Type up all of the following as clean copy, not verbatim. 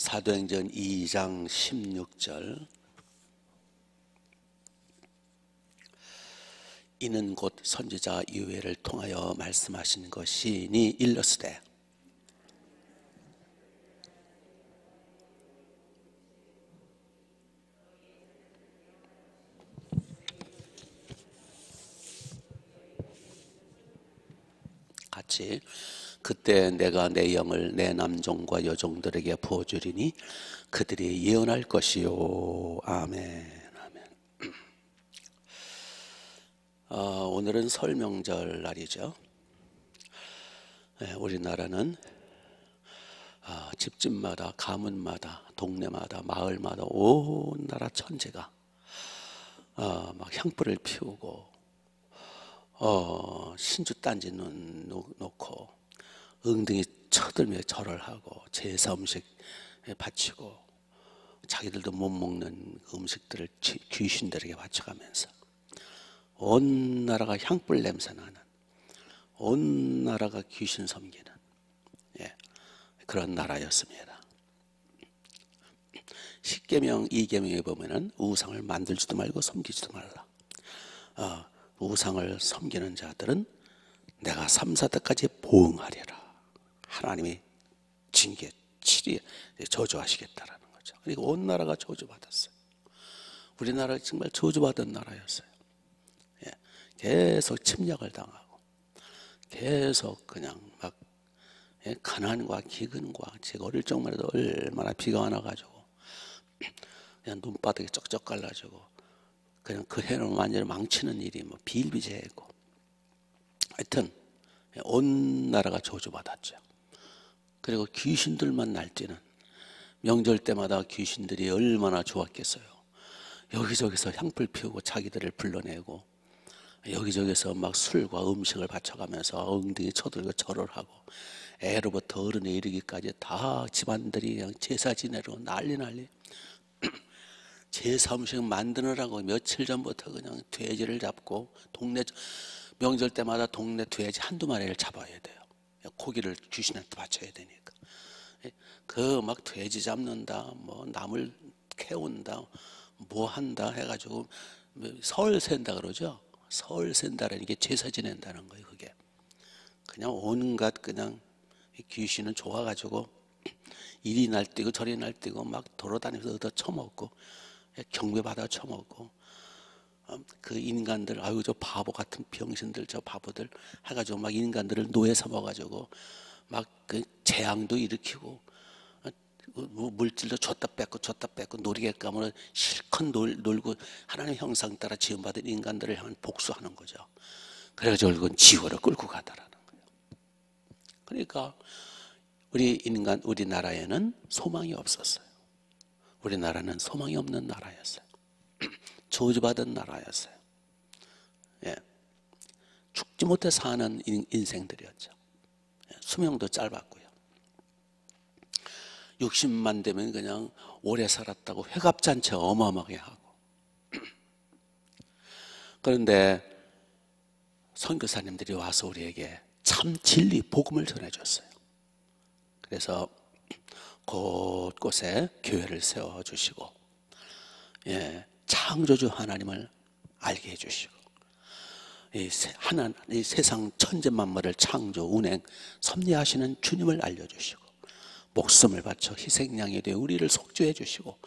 사도행전 2장 16절. 이는 곧 선지자 요엘을 통하여 말씀하신 것이니 일렀으되 같이 그때 내가 내 영을 내 남종과 여종들에게 부어주리니 그들이 예언할 것이요. 아멘. 아멘. 오늘은 설 명절 날이죠. 우리나라는 집집마다, 가문마다, 동네마다, 마을마다 온 나라 천지가 막 향불을 피우고 신주 딴지 놓고 엉덩이 쳐들며 절을 하고 제사 음식 바치고 자기들도 못 먹는 음식들을 귀신들에게 바쳐가면서 온 나라가 향불 냄새 나는, 온 나라가 귀신 섬기는 그런 나라였습니다. 십계명 2계명에 보면은 우상을 만들지도 말고 섬기지도 말라. 우상을 섬기는 자들은 내가 3, 4대까지 보응하리라. 하나님이 징계, 치리, 저주하시겠다라는 거죠. 그러니까 온 나라가 저주받았어요. 우리나라 정말 저주받은 나라였어요. 계속 침략을 당하고 계속 그냥 막 가난과 기근과 제가 어릴 적만 해도 얼마나 비가 와가지고 그냥 눈바닥이 쩍쩍 갈라지고 그냥 그 해는 완전히 망치는 일이 뭐 비일비재했고 하여튼 온 나라가 저주받았죠. 그리고 귀신들만 날뛰는 명절 때마다 귀신들이 얼마나 좋았겠어요. 여기저기서 향불 피우고 자기들을 불러내고 여기저기서 막 술과 음식을 바쳐가면서 엉덩이 쳐들고 절을 하고 애로부터 어른에 이르기까지 다 집안들이 그냥 제사 지내러 난리 제사 음식 만드느라고 며칠 전부터 그냥 돼지를 잡고 동네 명절 때마다 동네 돼지 한두 마리를 잡아야 돼요. 고기를 귀신한테 바쳐야 되니까. 그 막 돼지 잡는다, 뭐 나물 캐온다, 뭐 한다 해가지고 설 센다 그러죠. 설 센다라는 게 제사 지낸다는 거예요. 그게 그냥 온갖 그냥 귀신은 좋아가지고 이리 날뛰고 저리 날뛰고 막 돌아다니면서 얻어 처먹고 경배 받아 처먹고 그 인간들 아유 저 바보 같은 병신들 저 바보들 해가지고 막 인간들을 노예 삼아가지고 막 그 재앙도 일으키고 물질도 줬다 뺏고 놀이개감으로 실컷 놀고 하나님 형상 따라 지음받은 인간들을 향한 복수하는 거죠. 그래가지고 그건 지옥으로 끌고 가다라는 거예요. 그러니까 우리나라에는 소망이 없었어요. 우리나라는 소망이 없는 나라였어요. 저주받은 나라였어요. 죽지 못해 사는 인생들이었죠. 수명도 짧았고요. 60만 되면 그냥 오래 살았다고 회갑잔치 어마어마하게 하고. 그런데 선교사님들이 와서 우리에게 참 진리 복음을 전해줬어요. 그래서 곳곳에 교회를 세워주시고 창조주 하나님을 알게 해주시고 이 세상 천지만물을 창조, 운행, 섭리하시는 주님을 알려주시고 목숨을 바쳐 희생양이 되어 우리를 속죄해 주시고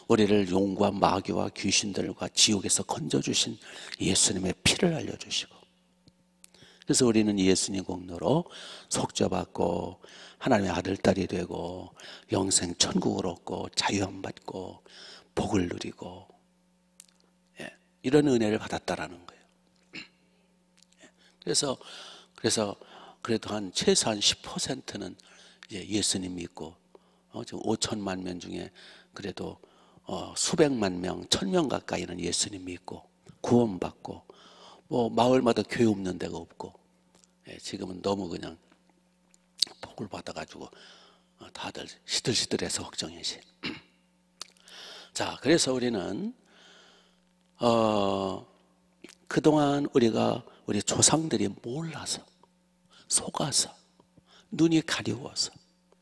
우리를 용과 마귀와 귀신들과 지옥에서 건져주신 예수님의 피를 알려주시고 그래서 우리는 예수님 공로로 속죄받고 하나님의 아들, 딸이 되고 영생 천국을 얻고 자유함 받고 복을 누리고 이런 은혜를 받았다라는 거예요. 그래서 그래도 최소한 10%는 예수님 믿고 지금 5천만 명 중에 그래도 수백만 명, 1,000명 가까이는 예수님 믿고 구원받고 뭐 마을마다 교회 없는 데가 없고 지금은 너무 그냥 복을 받아가지고 다들 시들시들해서 걱정이지. 자, 그래서 우리는 그동안 우리 조상들이 몰라서 속아서 눈이 가려워서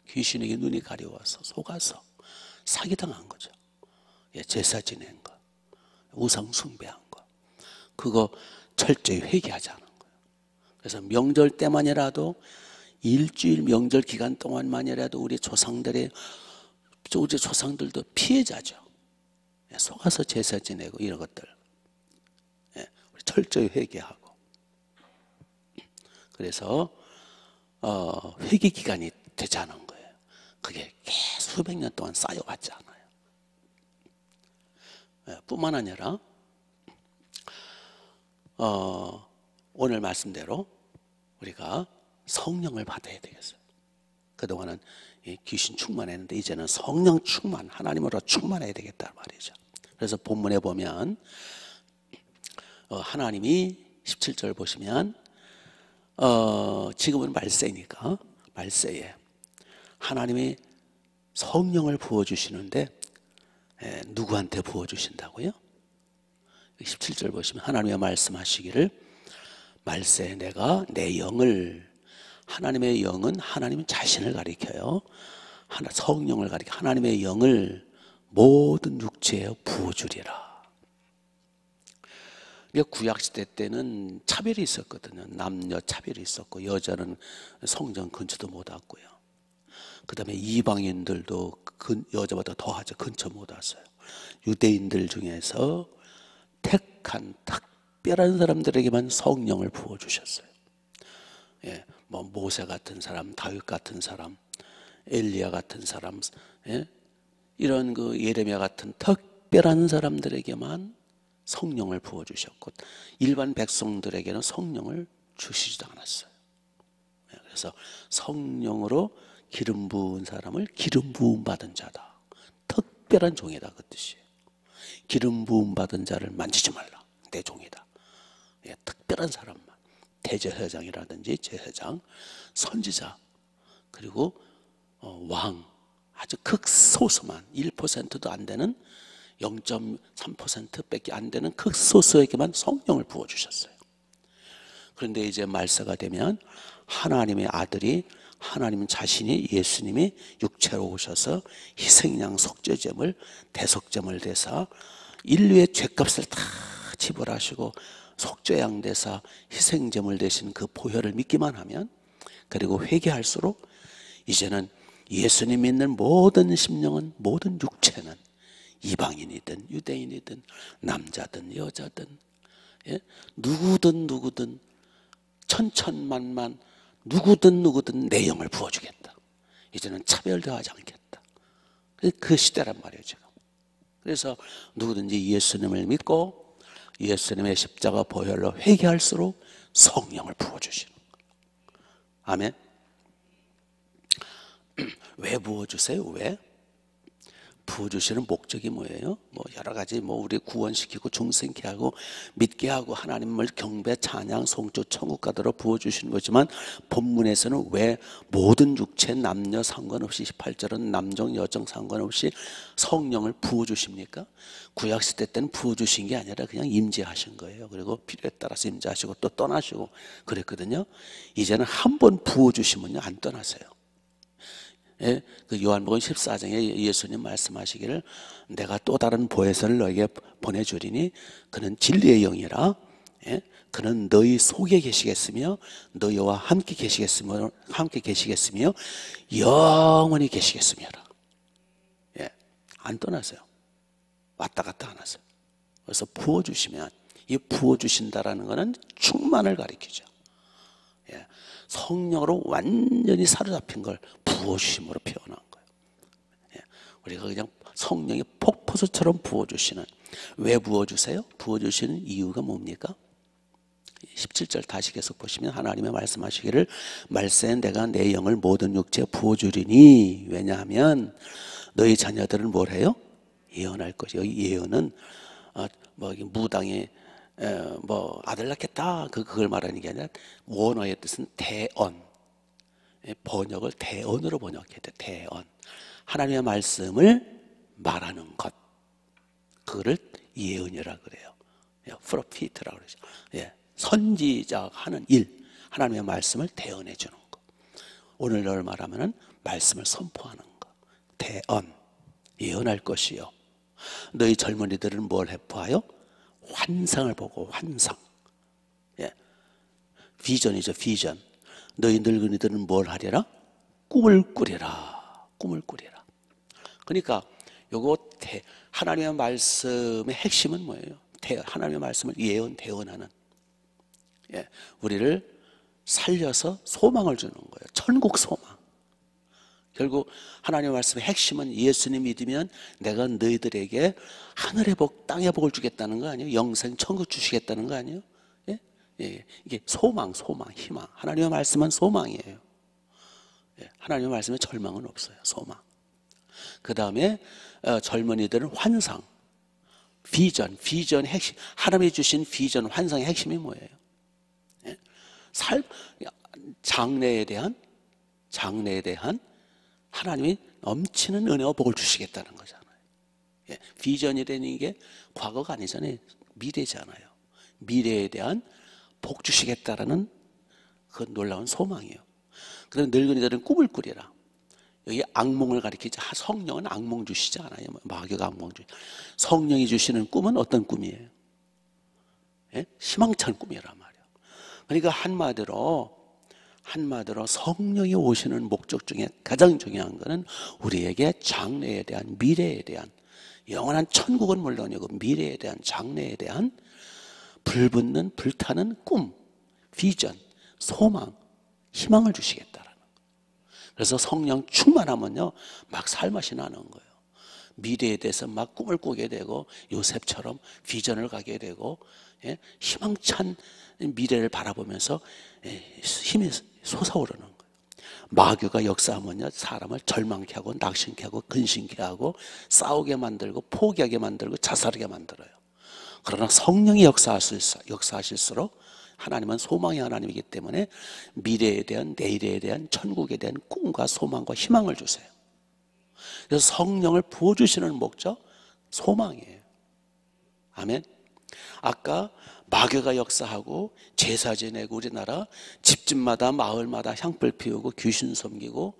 귀신에게 눈이 가려워서 속아서 사기당한 거죠. 예, 제사 지낸 거, 우상 숭배한 거, 그거 철저히 회개하지 않은 거예요. 그래서 명절 때만이라도, 일주일 명절 기간 동안만이라도 우리 조상들도 피해자죠. 예, 속아서 제사 지내고 이런 것들, 예, 우리 철저히 회개하고. 그래서 회개 기간이 되지 않은 거예요. 그게 수백 년 동안 쌓여왔지 않아요. 예, 뿐만 아니라 오늘 말씀대로 우리가 성령을 받아야 되겠어요. 그동안은 귀신 충만했는데 이제는 성령 충만, 하나님으로 충만해야 되겠다 말이죠. 그래서 본문에 보면 하나님이 17절 보시면 지금은 말세니까 말세에 하나님이 성령을 부어주시는데 누구한테 부어주신다고요? 17절 보시면 하나님이 말씀하시기를 말세에 내가 내 영을, 하나님의 영은 하나님 자신을 가리켜요. 성령을 가리켜 하나님의 영을 모든 육체에 부어주리라. 구약시대 때는 차별이 있었거든요. 남녀 차별이 있었고 여자는 성전 근처도 못 왔고요. 그 다음에 이방인들도 여자보다 더하죠. 근처 못 왔어요. 유대인들 중에서 택한 특별한 사람들에게만 성령을 부어주셨어요. 예, 뭐 모세 같은 사람, 다윗 같은 사람, 엘리야 같은 사람, 예? 이런 예레미야 같은 특별한 사람들에게만 성령을 부어주셨고 일반 백성들에게는 성령을 주시지도 않았어요. 예, 그래서 성령으로 기름 부은 사람을 기름 부음 받은 자다. 특별한 종이다 그 뜻이에요. 기름 부음 받은 자를 만지지 말라. 내 종이다. 예, 특별한 사람만. 대제사장이라든지 제사장, 선지자, 그리고 왕, 아주 극소수만 1%도 안 되는 0.3%밖에 안 되는 극소수에게만 성령을 부어주셨어요. 그런데 이제 말세가 되면 하나님의 아들이, 하나님 자신이, 예수님이 육체로 오셔서 희생양 속죄제물, 대속제물 되사 인류의 죄값을 다 지불하시고 속죄양 되사 희생제물 되신 그 보혈을 믿기만 하면, 그리고 회개할수록 이제는 예수님 믿는 모든 심령은, 모든 육체는 이방인이든 유대인이든 남자든 여자든, 예? 누구든 천천만만 누구든 내 영을 부어주겠다. 이제는 차별대하지 않겠다. 그 시대란 말이에요 지금. 그래서 누구든지 예수님을 믿고 예수님의 십자가 보혈로 회개할수록 성령을 부어주시는 거예요. 아멘. 왜 부어주세요? 왜? 부어주시는 목적이 뭐예요? 뭐 여러 가지, 우리 구원시키고 중생케 하고 믿게 하고 하나님을 경배, 찬양, 송축, 천국 가도록 부어주시는 거지만, 본문에서는 왜 모든 육체 남녀 상관없이, 18절은 남정 여정 상관없이 성령을 부어주십니까? 구약시대 때는 부어주신 게 아니라 그냥 임재하신 거예요. 그리고 필요에 따라서 임재하시고 또 떠나시고 그랬거든요. 이제는 한 번 부어주시면요 안 떠나세요. 예, 그 요한복음 14장에 예수님 말씀하시기를 내가 또 다른 보혜사를 너에게 보내주리니 그는 진리의 영이라, 예? 그는 너희 속에 계시겠으며 너희와 함께 계시겠으며 영원히 계시겠으며라. 예, 안 떠나세요. 왔다 갔다 안 하세요. 그래서 부어주시면, 이 부어주신다라는 것은 충만을 가리키죠. 예, 성령으로 완전히 사로잡힌 걸 부어주심으로 표현한 거예요. 예, 우리가 그냥 성령이 폭포수처럼 부어주시는, 왜 부어주세요? 부어주시는 이유가 뭡니까? 17절 다시 계속 보시면 하나님의 말씀하시기를 말세에 내가 내 영을 모든 육체에 부어주리니, 왜냐하면 너희 자녀들은 뭘 해요? 예언할 것이. 여기 예언은 무당이 아들 낳겠다 그걸 말하는 게 아니라, 원어의 뜻은 대언, 번역을 대언으로 번역해야 돼. 대언, 하나님의 말씀을 말하는 것, 그거를 예언이라 그래요. 프로피트라고 그러죠. 예, 선지자가 하는 일, 하나님의 말씀을 대언해 주는 거. 오늘날 말하면은 말씀을 선포하는 거, 대언. 예언할 것이요. 너희 젊은이들은 뭘 해보아요? 환상을 보고 환상. 예. 비전이죠, 비전. 너희 늙은이들은 뭘 하리라? 꿈을 꾸리라. 꿈을 꾸리라. 그러니까 요거 하나님의 말씀의 핵심은 뭐예요? 하나님의 말씀을 예언, 대언하는. 예. 우리를 살려서 소망을 주는 거예요. 천국 소망. 결국 하나님의 말씀의 핵심은 예수님 믿으면 내가 너희들에게 하늘의 복, 땅의 복을 주겠다는 거 아니에요? 영생 천국 주시겠다는 거 아니에요? 예? 예. 이게 소망, 희망. 하나님의 말씀은 소망이에요. 예. 하나님의 말씀에 절망은 없어요. 소망. 그 다음에 젊은이들은 환상, 비전 핵심. 하나님이 주신 비전, 환상의 핵심이 뭐예요? 예? 장래에 대한 하나님이 넘치는 은혜와 복을 주시겠다는 거잖아요. 예, 비전이라는 게 과거가 아니잖아요. 미래잖아요. 미래에 대한 복 주시겠다라는 그 놀라운 소망이에요. 그다음에 늙은이들은 꿈을 꾸리라. 여기 악몽을 가리키지. 성령은 악몽 주시지 않아요. 마귀가 악몽 주시. 성령이 주시는 꿈은 어떤 꿈이에요? 예? 희망찬 꿈이란 말이에요. 그러니까 한마디로 성령이 오시는 목적 중에 가장 중요한 것은 우리에게 장래에 대한, 미래에 대한, 영원한 천국은 물론이고 미래에 대한, 장래에 대한 불붙는 불타는 꿈, 비전, 소망, 희망을 주시겠다라는 거예요. 그래서 성령 충만하면요 막 살맛이 나는 거예요. 미래에 대해서 막 꿈을 꾸게 되고 요셉처럼 비전을 가게 되고, 예? 희망찬 미래를 바라보면서 힘이 솟아오르는 거예요. 마귀가 역사하면요 사람을 절망케 하고 낙심케 하고 근심케 하고 싸우게 만들고 포기하게 만들고 자살하게 만들어요. 그러나 성령이 역사하실수록 하나님은 소망의 하나님이기 때문에 미래에 대한, 내일에 대한, 천국에 대한 꿈과 소망과 희망을 주세요. 그래서 성령을 부어주시는 목적, 소망이에요. 아멘. 아까 마귀가 역사하고 제사 지내고 우리나라 집집마다 마을마다 향불 피우고 귀신 섬기고,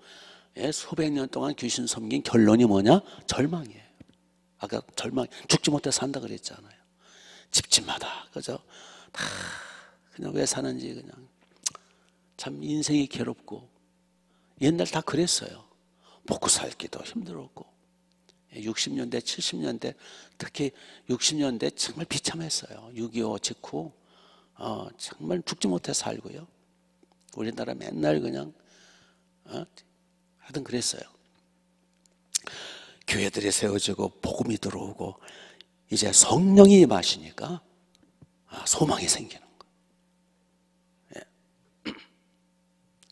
예, 수백 년 동안 귀신 섬긴 결론이 뭐냐? 절망이에요. 아까 절망, 죽지 못해 산다 그랬잖아요. 집집마다 그죠? 다 그냥 왜 사는지 그냥 참 인생이 괴롭고, 옛날 다 그랬어요. 먹고 살기도 힘들었고, 60년대 70년대 특히 60년대 정말 비참했어요. 6.25 직후 정말 죽지 못해 살고요. 우리나라 맨날 그냥 하여튼 그랬어요. 교회들이 세워지고 복음이 들어오고 이제 성령이 임하시니까 소망이 생기는 거예요. 예.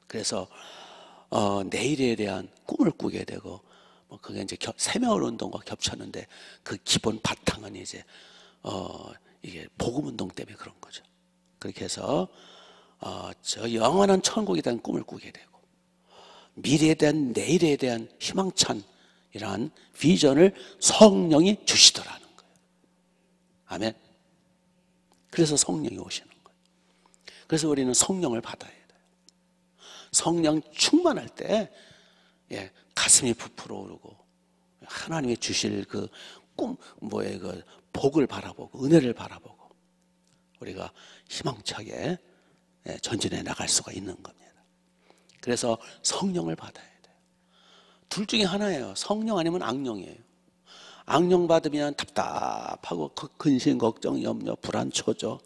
그래서 내일에 대한 꿈을 꾸게 되고, 그게 이제 세명 운동과 겹쳤는데 그 기본 바탕은 이제 이게 복음 운동 때문에 그런 거죠. 그렇게 해서 저 영원한 천국에 대한 꿈을 꾸게 되고 미래에 대한, 내일에 대한 희망찬 이러한 비전을 성령이 주시더라는 거예요. 아멘. 그래서 성령이 오시는 거예요. 그래서 우리는 성령을 받아야 돼요. 성령 충만할 때 가슴이 부풀어 오르고 하나님이 주실 그 꿈, 그 복을 바라보고 은혜를 바라보고 우리가 희망차게 전진해 나갈 수가 있는 겁니다. 그래서 성령을 받아야 돼요. 둘 중에 하나예요. 성령 아니면 악령이에요. 악령 받으면 답답하고 근심, 걱정, 염려, 불안, 초조,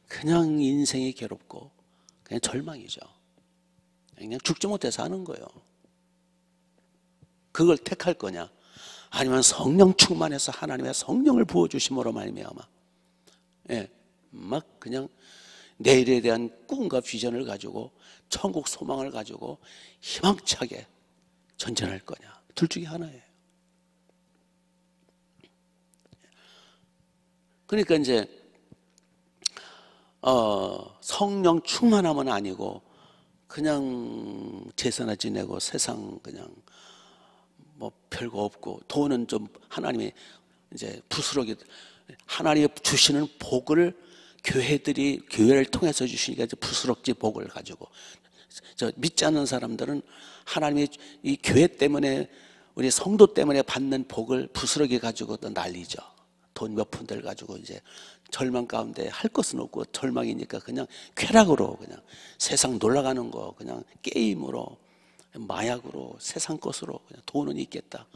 그냥 인생이 괴롭고 그냥 절망이죠. 그냥 죽지 못해 사는 거예요. 그걸 택할 거냐? 아니면 성령 충만해서 하나님의 성령을 부어주심으로 말미암아 막 그냥 내일에 대한 꿈과 비전을 가지고 천국 소망을 가지고 희망차게 전진할 거냐? 둘 중에 하나예요. 그러니까 이제 성령 충만함은 아니고 그냥 제사나 지내고 세상 그냥 뭐 별거 없고 돈은 좀 하나님이 이제 부스러기, 하나님이 주시는 복을 교회를 통해서 주시니까 이제 부스럭지 복을 가지고, 저 믿지 않는 사람들은 하나님이 이 교회 때문에 우리 성도 때문에 받는 복을 부스러기 가지고 또 난리죠. 돈 몇 푼들 가지고 이제 절망 가운데 할 것은 없고 절망이니까 그냥 쾌락으로 그냥 세상 놀러가는 거 그냥 게임으로 마약으로 세상 것으로 그냥 돈은 있겠다.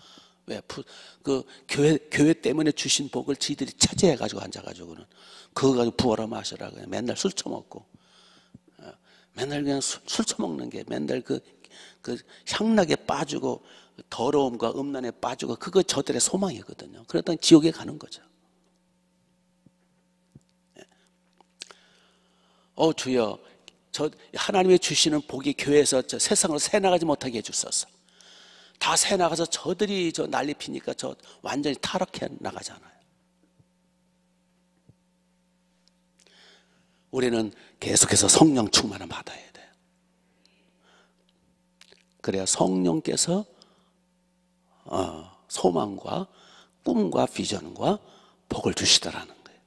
왜? 그 교회 때문에 주신 복을 지들이 차지해 가지고 앉아 가지고는 그거 가지고 부어라 마셔라 그냥 맨날 술 처먹고 맨날 그냥 술 처먹는 게 맨날 그 향락에 빠지고 더러움과 음란에 빠지고 그거 저들의 소망이거든요. 그러다 지옥에 가는 거죠. 주여, 저 하나님의 주시는 복이 교회에서 저 세상을 새나가지 못하게 해주소서. 다 새나가서 저들이 저 난리 피니까 저 완전히 타락해 나가잖아요. 우리는 계속해서 성령 충만을 받아야 돼요. 그래야 성령께서 소망과 꿈과 비전과 복을 주시더라는 거예요.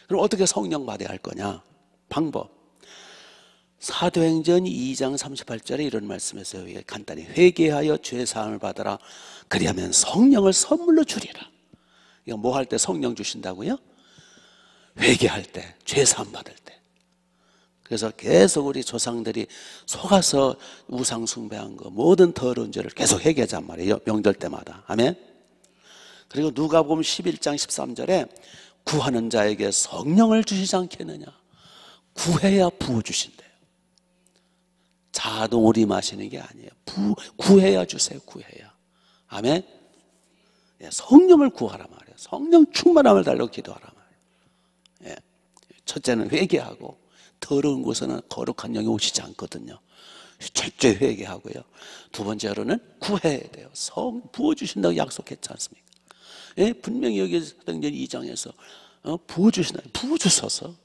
그럼 어떻게 성령 받아야 할 거냐? 방법. 사도행전 2장 38절에 이런 말씀했어요. 간단히 회개하여 죄 사함을 받아라. 그리하면 성령을 선물로 주리라. 이거 뭐 할 때 성령 주신다고요? 회개할 때, 죄 사함 받을 때. 그래서 계속 우리 조상들이 속아서 우상 숭배한 거 모든 더러운 죄를 계속 회개하잔 말이에요. 명절 때마다. 아멘. 그리고 누가복음 11장 13절에 구하는 자에게 성령을 주시지 않겠느냐. 구해야 부어주신대요. 자동으로 임하시는 게 아니에요. 구해야 주세요. 구해야. 아멘. 성령을 구하라 말이에요. 성령 충만함을 달라고 기도하라 말이에요. 첫째는 회개하고 더러운 곳에는 거룩한 영이 오시지 않거든요. 철저히 회개하고요. 두 번째로는 구해야 돼요. 성 부어주신다고 약속했지 않습니까? 분명히 여기 사도행전 2장에서 부어주신다. 부어주셔서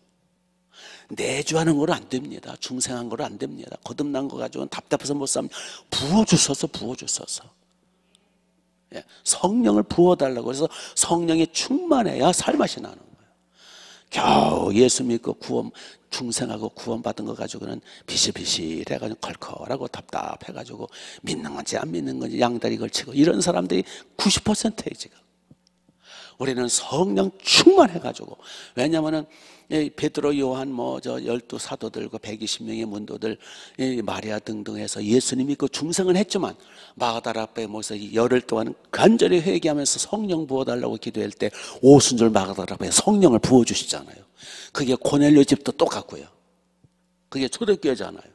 내주하는 거로 안 됩니다. 중생한 거로 안 됩니다. 거듭난 거 가지고는 답답해서 못 삽니다. 부어주셔서 부어주셔서 성령을 부어달라고 해서 성령이 충만해야 살맛이 나는 거예요. 겨우 예수 믿고 중생하고 구원받은 거 가지고는 비실비실해가지고 컬컬하고 답답해가지고 믿는 건지 안 믿는 건지 양다리 걸치고 이런 사람들이 90%예요 지금. 우리는 성령 충만해가지고. 왜냐하면은 베드로, 요한, 저 12 사도들과 120명의 문도들, 마리아 등등 해서 예수님 믿고 중생은 했지만 마가다라 앞에 모여서 열흘 동안 간절히 회개하면서 성령 부어달라고 기도할 때 오순절 마가다라 앞에 성령을 부어주시잖아요. 그게 고넬료 집도 똑같고요. 그게 초대교회잖아요.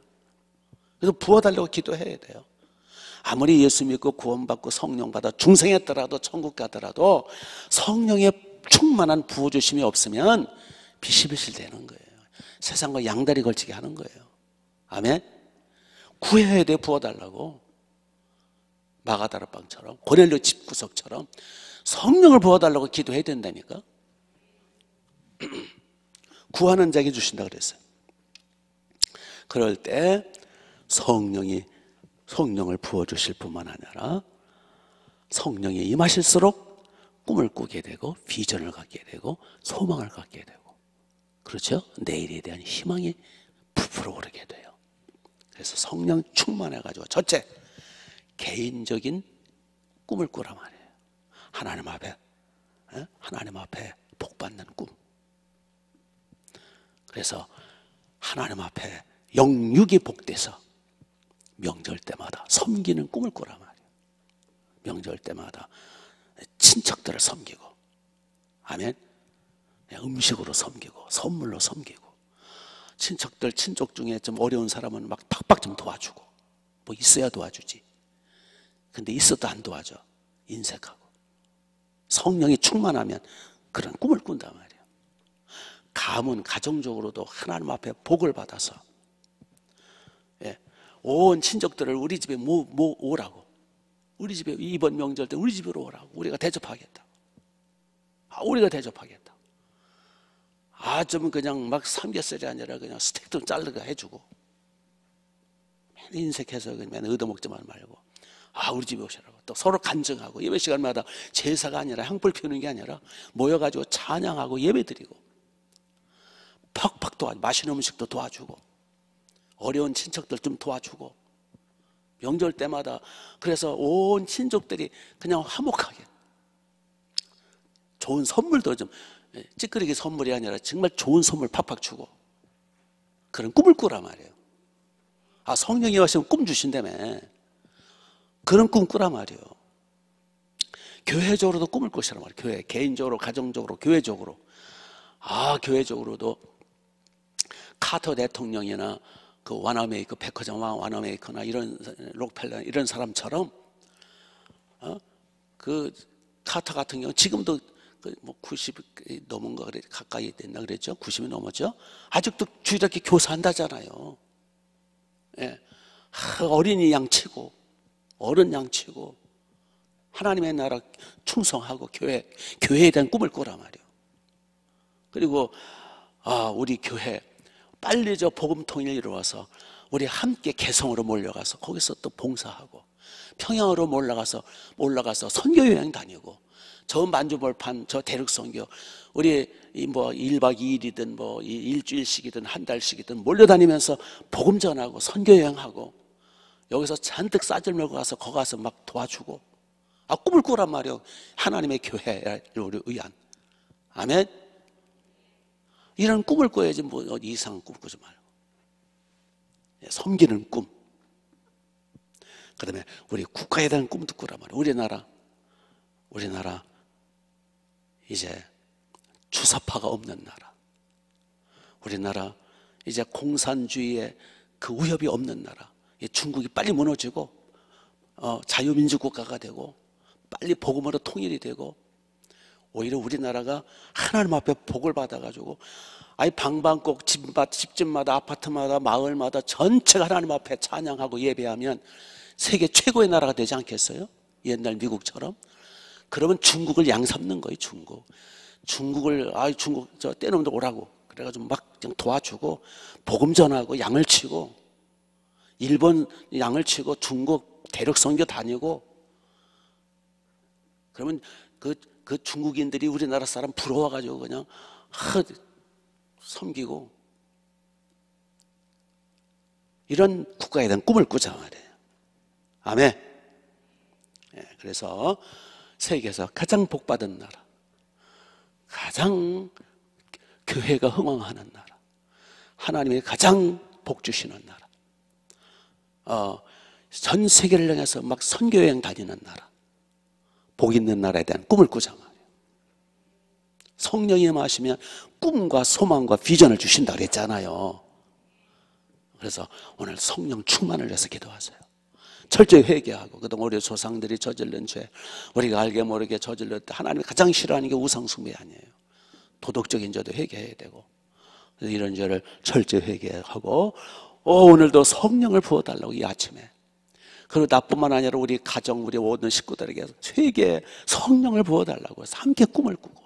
그래서 부어달라고 기도해야 돼요. 아무리 예수 믿고 구원받고 성령 받아 중생했더라도 천국 가더라도 성령의 충만한 부어주심이 없으면 비실비실 되는 거예요. 세상과 양다리 걸치게 하는 거예요. 아멘. 구해야 돼. 부어달라고. 마가다락방처럼 고넬료 집구석처럼 성령을 부어달라고 기도해야 된다니까. 구하는 자에게 주신다 그랬어요. 그럴 때 성령을 부어주실 뿐만 아니라 성령이 임하실수록 꿈을 꾸게 되고 비전을 갖게 되고 소망을 갖게 되고, 그렇죠? 내일에 대한 희망이 부풀어 오르게 돼요. 그래서 성령 충만해가지고 첫째, 개인적인 꿈을 꾸란 말이에요. 하나님 앞에 복 받는 꿈. 그래서 하나님 앞에 영육이 복돼서 명절 때마다 섬기는 꿈을 꾸란 말이에요. 명절 때마다 친척들을 섬기고, 아멘. 음식으로 섬기고 선물로 섬기고, 친족 중에 좀 어려운 사람은 막 팍팍 좀 도와주고, 뭐 있어야 도와주지. 근데 있어도 안 도와줘. 인색하고. 성령이 충만하면 그런 꿈을 꾼단 말이에요. 가문 가정적으로도 하나님 앞에 복을 받아서 온 친척들을 우리 집에 오라고, 우리 집에 이번 명절 때 우리 집으로 오라고, 우리가 대접하겠다. 우리가 대접하겠다. 좀 그냥 막 삼겹살이 아니라 그냥 스테이크 좀 자르게 해주고, 맨 인색해서 그냥 얻어먹지만 말고 우리 집에 오시라고. 또 서로 간증하고, 예배 시간마다 제사가 아니라 향불 피우는 게 아니라 모여가지고 찬양하고 예배드리고, 팍팍 도와주고, 맛있는 음식도 도와주고, 어려운 친척들 좀 도와주고, 명절 때마다. 그래서 온 친족들이 그냥 화목하게 좋은 선물도 좀, 찌끄리기 선물이 아니라 정말 좋은 선물 팍팍 주고 그런 꿈을 꾸란 말이에요. 아, 성령이 오시면 꿈 주신다며. 그런 꿈 꾸란 말이에요. 교회적으로도 꿈을 꾸시란 말이에요. 교회, 개인적으로, 가정적으로, 교회적으로. 아, 교회적으로도 카터 대통령이나 그 와나메이커, 백화점 와나메이커나 이런 록펠러 이런 사람처럼, 그 카터 같은 경우 지금도 뭐 90이 넘은 거 그래, 가까이 됐나 그랬죠? 90이 넘었죠? 아직도 주일학교 교사한다잖아요. 예. 어린이 양치고 어른 양치고 하나님의 나라 충성하고 교회에 대한 꿈을 꾸란 말이에요. 그리고 우리 교회 빨리 저 복음 통일 이루어서 우리 함께 개성으로 몰려가서 거기서 또 봉사하고 평양으로 올라가서 선교 여행 다니고 저 만주벌판 저 대륙선교 우리 뭐 1박 2일이든 뭐 일주일씩이든 한 달씩이든 몰려다니면서 복음 전하고 선교 여행하고 여기서 잔뜩 싸질 메고 가서 거기 가서 막 도와주고 꿈을 꾸란 말이에요. 하나님의 교회를 위한. 아멘. 이런 꿈을 꿔야지 뭐 이상한 꿈 꾸지 말고. 섬기는 꿈. 그 다음에 우리 국가에 대한 꿈도 꾸란 말이에요. 우리나라 이제 주사파가 없는 나라. 우리나라 이제 공산주의의 그 위협이 없는 나라. 중국이 빨리 무너지고 자유민주 국가가 되고 빨리 복음으로 통일이 되고 오히려 우리나라가 하나님 앞에 복을 받아가지고 방방곡 집집마다 아파트마다 마을마다 전체가 하나님 앞에 찬양하고 예배하면 세계 최고의 나라가 되지 않겠어요? 옛날 미국처럼. 그러면 중국을 양삼는 거예요. 중국을 중국 저 떼놈들 오라고 그래가지고 막 그냥 도와주고 복음 전하고 양을 치고 일본 양을 치고 중국 대륙 선교 다니고 그러면 그 중국인들이 우리나라 사람 부러워가지고 그냥 섬기고 이런 국가에 대한 꿈을 꾸자 말이에요. 아멘. 그래서 세계에서 가장 복받은 나라, 가장 교회가 흥왕하는 나라, 하나님이 가장 복 주시는 나라, 전 세계를 향해서 막 선교여행 다니는 나라, 복 있는 나라에 대한 꿈을 꾸자 말이에요. 성령이 임하시면 꿈과 소망과 비전을 주신다 그랬잖아요. 그래서 오늘 성령 충만을 위해서 기도하세요. 철저히 회개하고 그동안 우리 조상들이 저질른 죄 우리가 알게 모르게 저질렀다. 하나님이 가장 싫어하는 게 우상숭배 아니에요. 도덕적인 죄도 회개해야 되고 이런 죄를 철저히 회개하고 오늘도 성령을 부어달라고 이 아침에. 그리고 나뿐만 아니라 우리 가정 우리 모든 식구들에게 회개의 성령을 부어달라고 해서 함께 꿈을 꾸고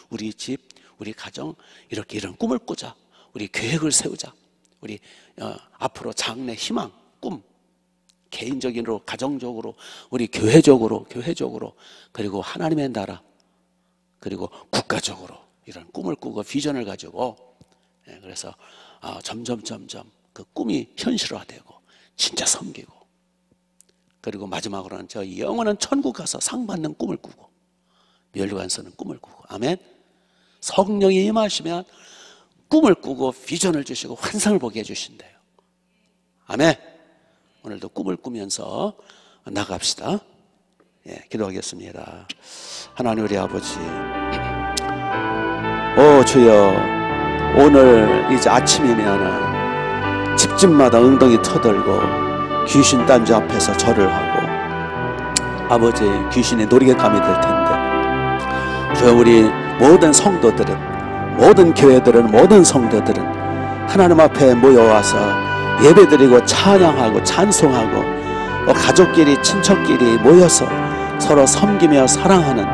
우리 집 우리 가정 이런 꿈을 꾸자. 우리 계획을 세우자. 우리 앞으로 장래 희망 꿈 개인적으로 가정적으로 우리 교회적으로 그리고 하나님의 나라 그리고 국가적으로 이런 꿈을 꾸고 비전을 가지고 그래서 점점 그 꿈이 현실화되고 진짜 섬기고 그리고 마지막으로는 저 영원한 천국 가서 상 받는 꿈을 꾸고 멸류관 서는 꿈을 꾸고 아멘. 성령이 임하시면 꿈을 꾸고 비전을 주시고 환상을 보게 해주신대요. 아멘. 오늘도 꿈을 꾸면서 나갑시다. 기도하겠습니다. 하나님 우리 아버지, 주여, 오늘 이제 아침이면 집집마다 엉덩이 터들고 귀신 딴지 앞에서 절을 하고 아버지 귀신의 놀이개감이 될 텐데 주여 우리 모든 성도들은 모든 교회들은 모든 성도들은 하나님 앞에 모여와서 예배드리고 찬양하고 찬송하고 가족끼리 친척끼리 모여서 서로 섬기며 사랑하는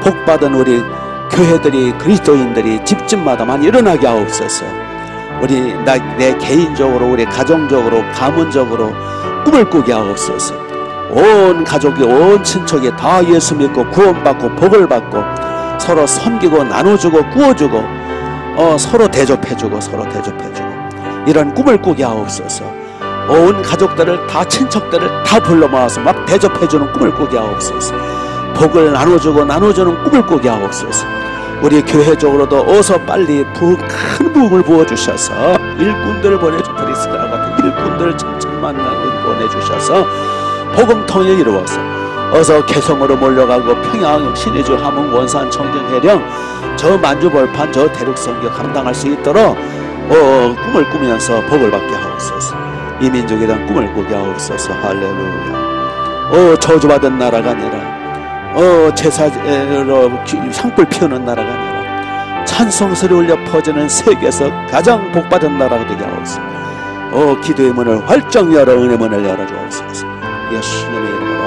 복받은 우리 교회들이 그리스도인들이 집집마다 많이 일어나게 하옵소서. 우리 내 개인적으로 우리 가정적으로 가문적으로 꿈을 꾸게 하옵소서. 온 가족이 온 친척이 다 예수 믿고 구원받고 복을 받고 서로 섬기고 나눠주고 구워주고 서로 대접해주고 이런 꿈을 꾸게 하옵소서. 온 가족들을 다 친척들을 다 불러 모아서 막 대접해주는 꿈을 꾸게 하옵소서. 복을 나눠주는 꿈을 꾸게 하옵소서. 우리 교회적으로도 어서 빨리 큰 부흥을 부어주셔서 일꾼들을 브리스가 같은 일꾼들을 천천만을 보내주셔서 복음통일 이루어서 어서 개성으로 몰려가고 평양, 신의주, 함흥, 원산, 청정, 해령 저 만주벌판 저 대륙선교 감당할 수 있도록 꿈을 꾸면서 복을 받게 하옵소서. 이 민족에 대한 꿈을 꾸게 하옵소서. 할렐루야. 저주받은 나라가 아니라 제사로 향불 피우는 나라가 아니라 찬송소리 울려 퍼지는 세계에서 가장 복받은 나라가 되게 하옵소서. 기도의 문을 활짝 열어 은혜 문을 열어주옵소서. 예수님의 이름으로